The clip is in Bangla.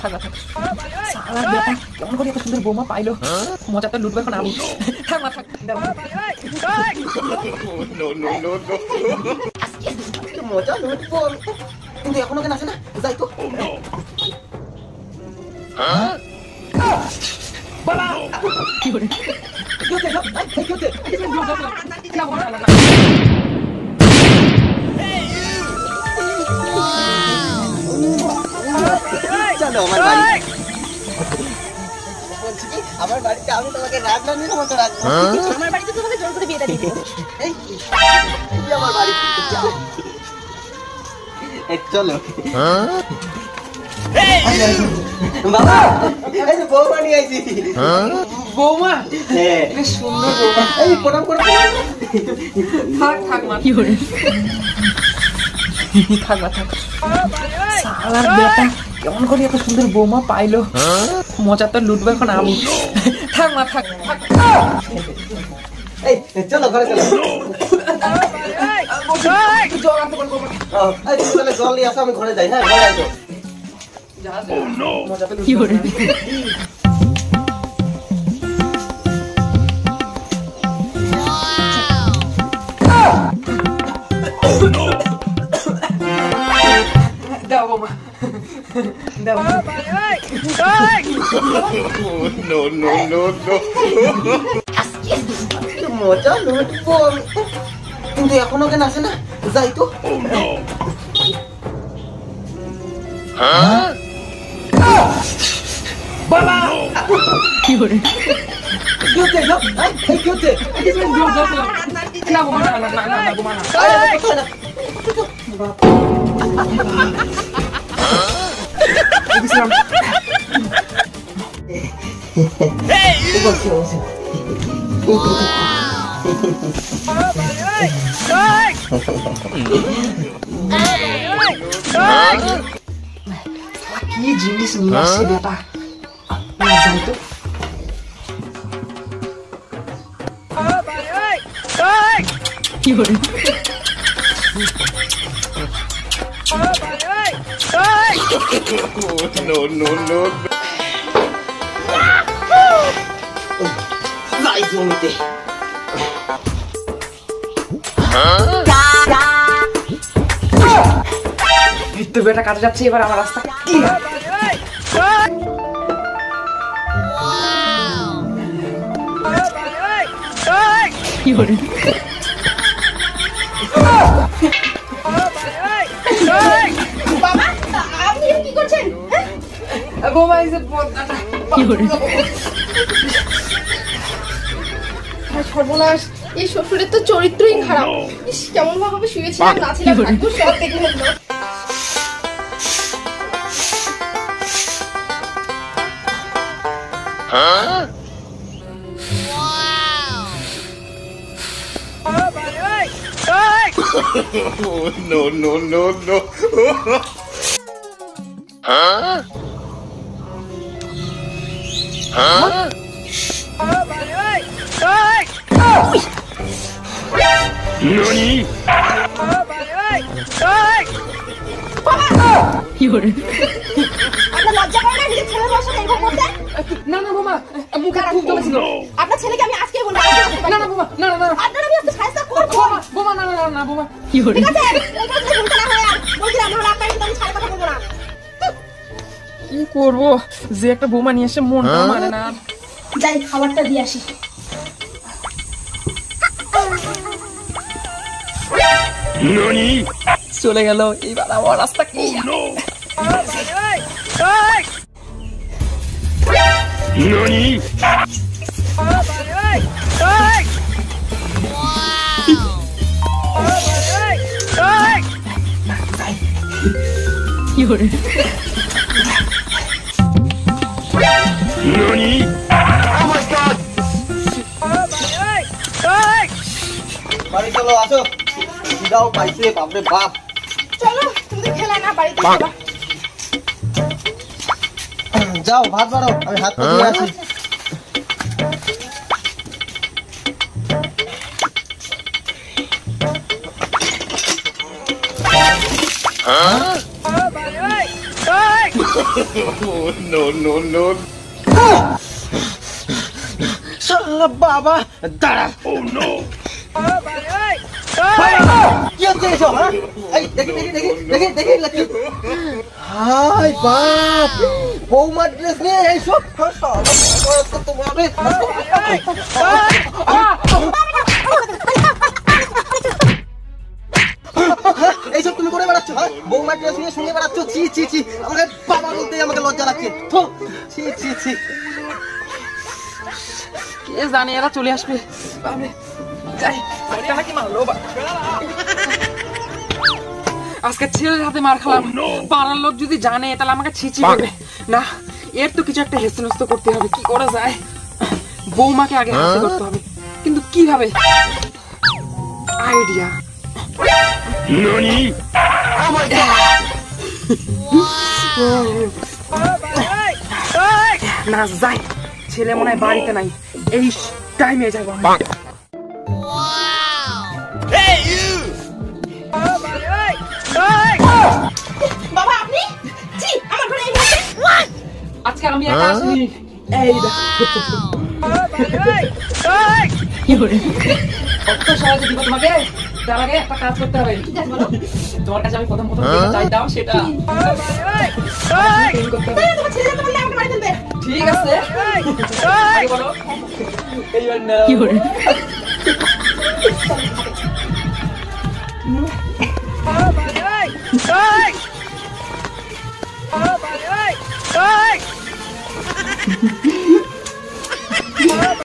সালার বেটা কেমন করে এত সুন্দর বৌমা পাইলো, মজাটা লুটবে এখন আমি। থাক মা থাক, মজা লুটবো কিন্তু এখনো কেন আসে না, যাই তো। চলো আমার বাড়ি, আমার বাড়িতে আমি তোমাকে রাজরানীর মতো রাখবো। আমার বাড়িতে তোমাকে জোর করে বিয়ে দিয়ে দেবো। আমার বাড়ি চলো বাবা, বৌমা নিয়ে আইছি। বৌমা? হ্যাঁ বেশ সুন্দর বৌমা। এই প্রণাম করে থাক থাক মা, কি হলো? থাক না থাক। সালার বেটা কেমন করে এত সুন্দর বৌমা পাইলো, মজাটা লুটবে এখন আমি। থাক মা থাক। এই চলো ঘরে চলো। জল নিয়ে আসো, আমি ঘরে যাই। হ্যাঁ ঘরে আসো। কি করে দাও বৌমা, দাও। মজা লুটবো কিন্তু এখনো কেন আসে না, যাই তো। বাবা কি করে কি হচ্ছে? কি হচ্ছে? না বোমা না না না না বোমা না। কি জিনিস নিয়ে আসছে বেটা, যাই তো। কি করে যাই জমিতে। তো বেটা কাটে যাচ্ছে, এবার আমার রাস্তা কি করে সর্বনাশ, এই শ্বশুরের তো চরিত্রই খারাপ। ইস কেমন ভাবে শুয়েছিলাম না ছিলাম, সব দেখে ফেললো। No, no, no, no. Huh? Huh? NANI? কি করে আপনার লজ্জা করে না নিজের ছেলের বয়সে এরকম করতে? না না বোমা, মুখে খুব জ্বলেছিল। আপনার ছেলেকে আমি আজকে বলবো। না না বোমা, না না না আপনার আমি আজকে সাহায্য করব। বোমা না না না বোমা। কি করে ঠিক আছে, ওটা যদি ভুলটা না হয় আর বলছি আমি আর আপনার কিন্তু আমি ছাড়া কথা বলবো না। কি করবো, যে একটা বোমা নিয়ে এসে মনটা মানে না। যাই খাবারটা দিয়ে আসি। NANI? চলে গেল, এইবার আমার রাস্তা কি? NANI? কি করে NANI? Oh my god! বাড়ি চলো, আসো। যাও পাইছে, বাপরে বাপ। চলো তুমি খেলা না বাড়িতে চলো। যাও ভাত বাড়াও, আমি হাত দিয়ে আসি। Huh? No, no, no. শালা বাবা দাঁড়া। Oh no. কি হচ্ছে এসব হ্যাঁ? এই দেখি লাকি। হাই বাপ, বৌমার ড্রেস নিয়ে এইসব তোমারে। এইসব তুমি করে বেড়াচ্ছ হ্যাঁ? বৌমার ড্রেস নিয়ে শুনে বেড়াচ্ছ। ছি ছি ছি, আমাকে বাবা বলতেই আমাকে লজ্জা লাগছে। থু, ছি ছি ছি। কে জানে এরা চলে আসবে। যাই, বাড়িটা নাকি মারলো আজকে ছেলের হাতে মার খেলাম। পাড়ার লোক যদি জানে তাহলে আমাকে ছিচি করবে। না, এর তো কিছু একটা হেস্তনেস্ত করতে হবে। কি করা যায়? বৌমাকে আগে হাতে করতে হবে, কিন্তু কিভাবে? আইডিয়া। NANI? না যাই, ছেলে মনে হয় বাড়িতে নাই। এই টাইমে যাবো। বাবা আপনি জি আমার ঘরে এই মুহূর্তে আজকে আমি একা আসিনি। এই দেখো কত সহজে দিব তোমাকে। তার আগে একটা কাজ করতে হবে। তোমার কাছে আমি প্রথম যেটা চাইতাম সেটা করতে হবে। তোমার ছেলে তো বললে আমাকে মারি ফেলবে। ঠিক আছে, আগে বলো। এইবার নাও। কি করে?